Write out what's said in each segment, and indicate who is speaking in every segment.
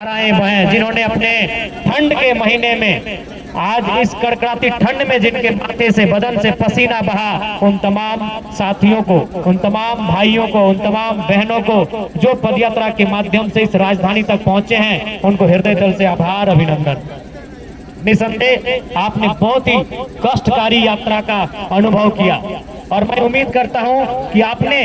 Speaker 1: हैं जिन्होंने अपने ठंड के महीने में आज इस कड़कड़ाती ठंड में जिनके माथे से बदन से पसीना बहा, उन तमाम साथियों को, उन तमाम भाइयों को, उन तमाम बहनों को जो पदयात्रा के माध्यम से इस राजधानी तक पहुंचे हैं, उनको हृदय तल से आभार, अभिनंदन। निसंदेह आपने बहुत ही कष्टकारी यात्रा का अनुभव किया और मैं उम्मीद करता हूं कि आपने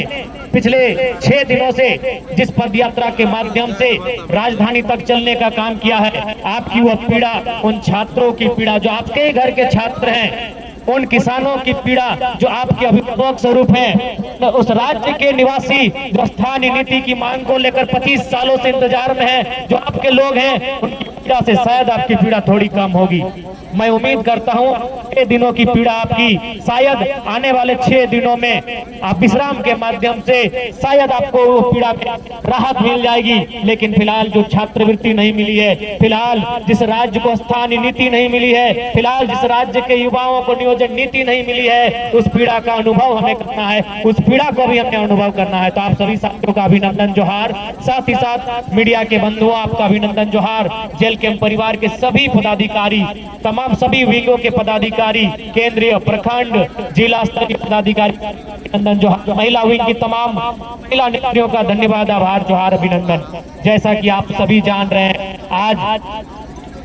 Speaker 1: पिछले 6 दिनों से जिस पद यात्रा के माध्यम से राजधानी तक चलने का काम किया है, आपकी वह पीड़ा, उन छात्रों की पीड़ा जो आपके ही घर के छात्र हैं, उन किसानों की पीड़ा जो आपके अभिभावक स्वरूप हैं, तो उस राज्य के निवासी जो स्थानीय नीति की मांग को लेकर 25 सालों से इंतजार में हैं, जो आपके लोग हैं, उनकी पीड़ा से शायद आपकी पीड़ा थोड़ी कम होगी। मैं उम्मीद करता हूं 6 दिनों की पीड़ा आपकी शायद आने वाले 6 दिनों में आप विश्राम के माध्यम से शायद आपको वो पीड़ा में राहत मिल जाएगी। लेकिन फिलहाल जो छात्रवृत्ति नहीं मिली है, फिलहाल जिस राज्य को स्थानीय नीति नहीं मिली है, फिलहाल जिस राज्य के युवाओं को नियोजन नीति नहीं मिली है, उस पीड़ा का अनुभव हमें करना है, उस पीड़ा को भी हमें अनुभव करना है। तो आप सभी साथियों का अभिनंदन जोहार, साथ ही साथ मीडिया के बंधुओं आपका अभिनंदन जोहार, जेल कैंप परिवार के सभी पदाधिकारी, तमाम सभी विंगों के पदाधिकारी, केंद्रीय, प्रखंड, जिला स्तरीय पदाधिकारी अभिनंदन जोहार, महिला विंग की तमाम महिला नेत्रियों का धन्यवाद, आभार, जोहार, अभिनंदन। जैसा कि आप सभी जान रहे हैं,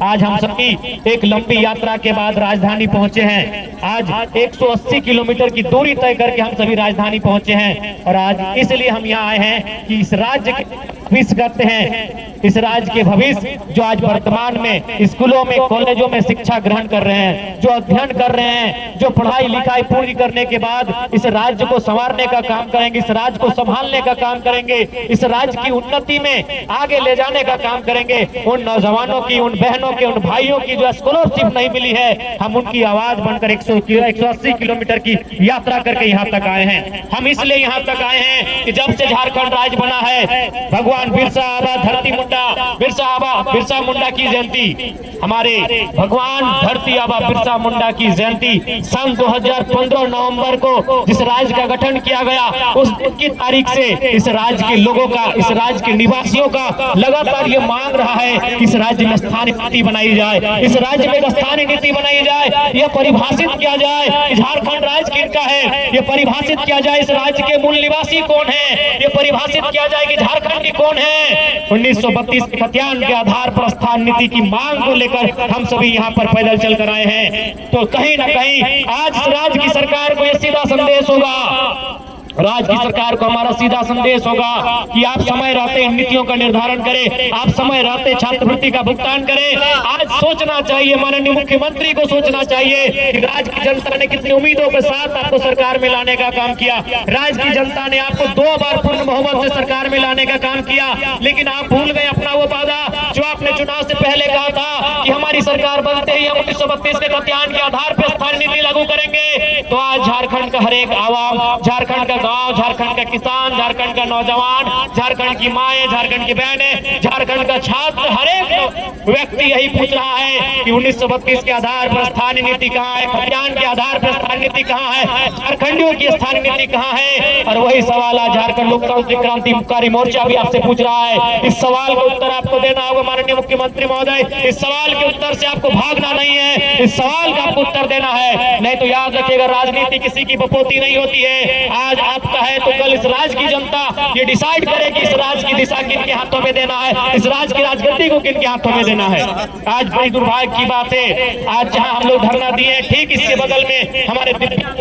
Speaker 1: आज हम सभी एक लंबी यात्रा के बाद राजधानी पहुंचे हैं। आज 180 किलोमीटर की दूरी तय करके हम सभी राजधानी पहुंचे हैं और आज इसलिए हम यहाँ आए हैं कि इस राज्य के भविष्य करते हैं, इस राज्य के भविष्य जो आज वर्तमान में स्कूलों में, कॉलेजों में शिक्षा ग्रहण कर रहे हैं, जो अध्ययन कर रहे हैं, जो पढ़ाई लिखाई पूरी करने के बाद इस राज्य को संवारने का काम करेंगे, इस राज्य को संभालने का काम करेंगे, इस राज्य की उन्नति में आगे ले जाने का काम करेंगे। उन नौजवानों की, उन बहनों के, उन भाइयों की जो स्कॉलरशिप नहीं मिली है, हम उनकी आवाज बनकर 180 किलोमीटर की यात्रा करके यहाँ तक आए हैं। हम इसलिए यहाँ तक आए हैं कि जब से झारखंड राज्य बना है, भगवान बिरसा आबा धरती मुंडा, बिरसा मुंडा की जयंती, हमारे भगवान धरती आबा बिरसा मुंडा की जयंती सन 2015 नवंबर को जिस राज्य का गठन किया गया, उस दिन की तारीख से इस राज्य के लोगों का, इस राज्य के निवासियों का लगातार ये मांग रहा है कि इस राज्य में स्थानीय नीति बनाई जाए, इस राज्य में स्थानीय नीति बनाई जाए, यह परिभाषित किया जाए झारखंड राज्य किनका है, यह परिभाषित किया जाए इस राज्य के मूल निवासी कौन है, यह परिभाषित किया जाए कि झारखंड कौन है। 1932 के खतियान के आधार पर स्थान नीति की मांग को लेकर हम सभी यहाँ पर पैदल चल कर आए हैं। तो कहीं ना कहीं आज राज्य की सरकार को यह सीधा संदेश होगा, राज्य की सरकार को हमारा सीधा संदेश होगा कि आप समय रहते इन नीतियों का निर्धारण करें, आप समय रहते छात्रवृत्ति का भुगतान करें। आज सोचना चाहिए, माननीय मुख्यमंत्री को सोचना चाहिए कि राज्य की जनता ने कितनी उम्मीदों के साथ आपको सरकार में लाने का काम किया। राज्य की जनता ने आपको 2 बार पूर्ण बहुमत से सरकार में लाने का काम किया, लेकिन आप भूल गए अपना वो वादा जो आपने चुनाव से पहले कहा था कि हमारी सरकार बनते ही हम 1932 के खतियान के आधार पर स्थानीय नीति लागू करेंगे। तो आज झारखंड का हर एक आवाम, झारखंड का गांव, झारखंड का किसान, झारखंड का नौजवान, झारखंड की माएं, झारखंड की बहनें, झारखंड का छात्र, हर एक व्यक्ति यही पूछ रहा है कि 1932 के आधार पर स्थानीय नीति कहाँ है, खतियान के आधार पर स्थानीय नीति कहाँ है, झारखंडियों की स्थानीय नीति कहाँ है। और वही सवाल आज झारखंड लोकतांत्रिक क्रांतिकारी मोर्चा भी आपसे पूछ रहा है। इस सवाल का उत्तर आपको देना होगा माननीय मुख्यमंत्री महोदय, इस सवाल के उत्तर से आपको भागना नहीं है, इस सवाल का आपको उत्तर देना है। नहीं तो याद रखिएगा, राजनीति किसी की बपोती नहीं होती है। आज आपका है तो कल इस राज्य की जनता ये डिसाइड करे कि इस राज्य की दिशा किनके हाथों में देना है, इस राज्य की राजगद्दी को किनके हाथों में देना है। आज बड़ी दुर्भाग्य की बात है, आज जहां हम लोग धरना दिए हैं, ठीक इसके बगल में हमारे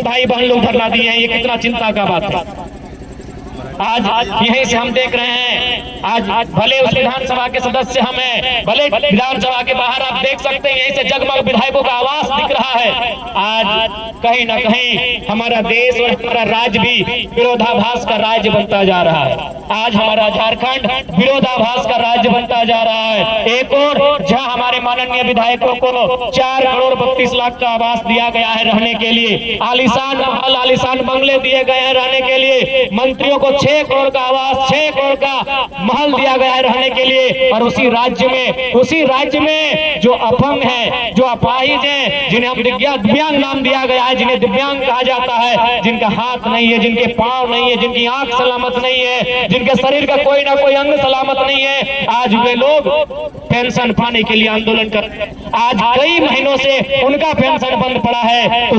Speaker 1: भाई बहन लोग धरना दिए हैं। ये कितना चिंता का बात है। आज यहीं से हम देख रहे हैं, आज भले उस विधानसभा के सदस्य हम हैं, भले विधानसभा के बाहर आप देख सकते हैं, यहीं से जगमग विधायकों का आवाज दिख रहा है। आज कहीं ना कहीं हमारा देश और हमारा राज्य भी विरोधाभास का राज्य बनता जा रहा है। आज हमारा झारखंड विरोधाभास का राज्य बनता जा रहा है। एक और जहां हमारे माननीय विधायकों को 4 करोड़ 32 लाख का आवास दिया गया है रहने के लिए, आलीशान महल, आलीशान बंगले दिए गए हैं रहने के लिए, मंत्रियों को 6 करोड़ का आवास, 6 करोड़ का महल दिया गया है रहने के लिए। और उसी राज्य में जो अपंग है, जो अपाहिज है, जिन्हें हम दिव्यांग नाम दिया गया है, जिन्हें दिव्यांग कहा जाता है, जिनका हाथ नहीं है, जिनके पांव नहीं है, जिनकी आंख सलामत नहीं है, जिनके शरीर का कोई ना कोई अंग सलामत नहीं है, आज वे लोग पेंशन पाने के लिए आंदोलन कर, आज कई महीनों से उनका पेंशन बंद पड़ा है। तो